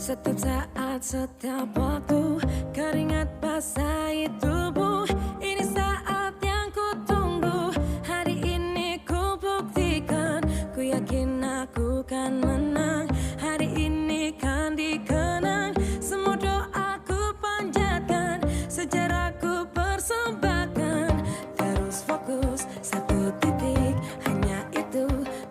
Setiap saat, setiap waktu, keringat basahi tubuh. Ini saat yang ku tunggu. Hari ini ku buktikan, ku yakin aku kan menang. Hari ini kan dikenang, semua doaku panjatkan, sejarahku persembahkan. Terus fokus, satu titik, hanya itu,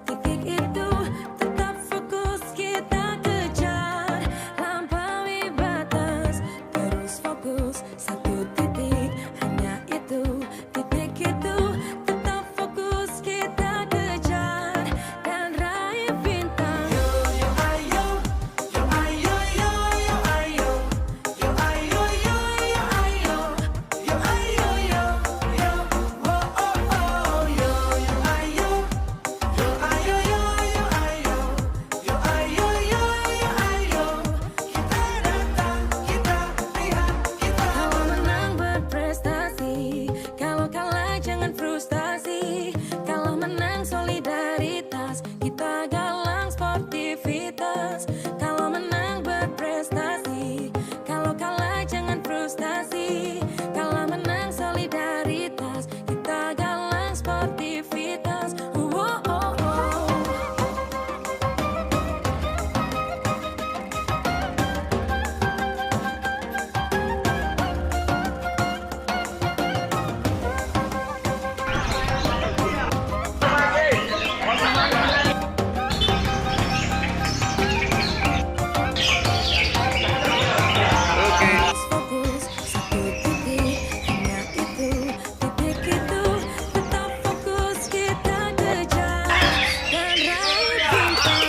titik itu. Tetap fokus, kita kejar, lampaui batas. Terus fokus, satu titik, hanya itu, titik itu. Tetap fokus, kita kejar, dan raih bintang. Yo yo ayo, yo ayo yo yo ayo, yo ayo yo yo ayo, yo ayo yo yo, oh oh oh, yo yo ayo, yo ayo yo yo ayo, yo ayo yo yo ayo. Kita datang, kita lihat, kita. Kalau menang berprestasi, kalau kalah jangan frustasi. Kalau menang solidaritas, kita galang sportivitas. Kalau menang berprestasi, kalau kalah jangan frustasi. Kalau menang solidaritas, kita galang sportivitas. Oh, oh, oh. Fokus, satu titik, hanya itu, titik itu. Tetap fokus, kita kejar, dan raih bintang.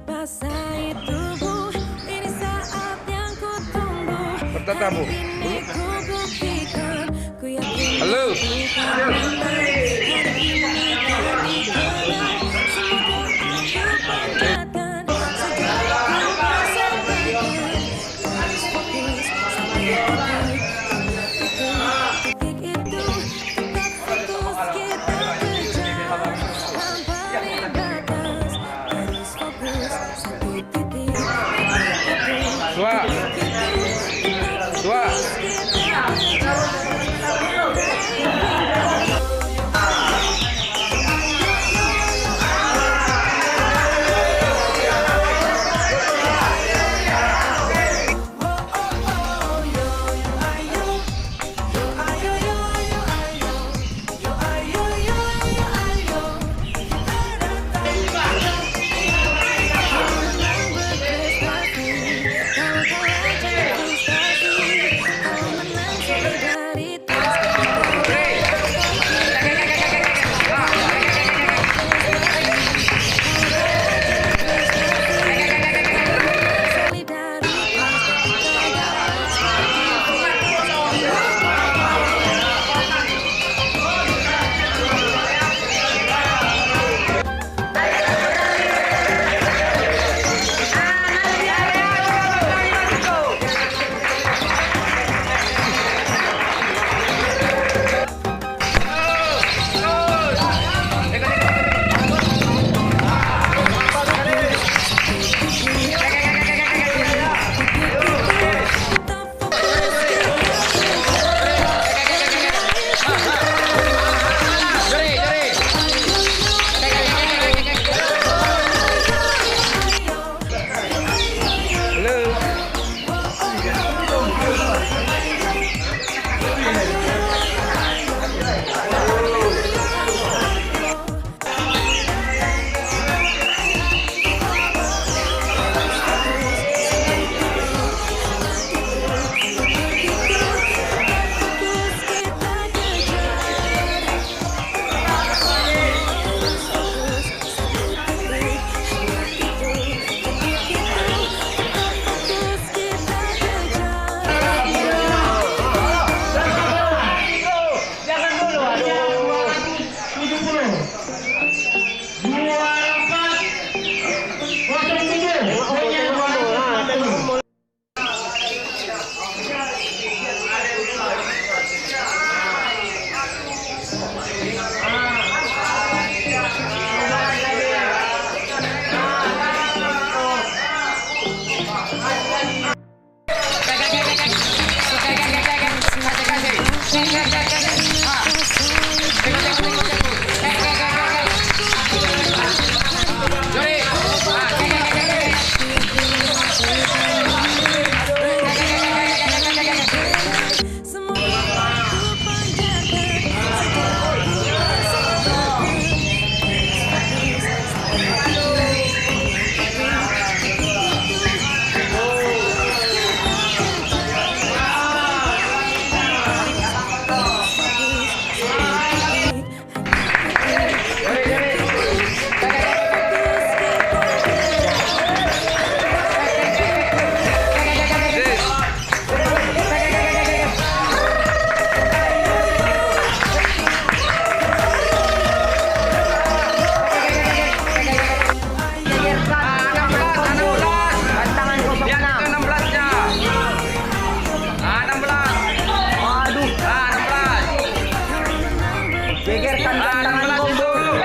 Basahi tubuh, ini saat yang ku tunggu. Bertatamu. Ini ku buktikan, ku yakin Halo. aku kan menang. Hari ini kan dikenang, semua doaku panjatkan, sejarahku persembahkan. Terus fokus, satu titik, hanya itu, titik itu. Tetap fokus, kita kejar, lampaui batas. Terus fokus, satu titik, hanya itu, Dua. titik itu. Dua. Kita kejar, dan raih bintang. Gegerkan tangan Kombur.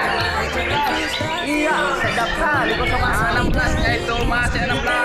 Iya, sedap kali 16 nya itu masih 16.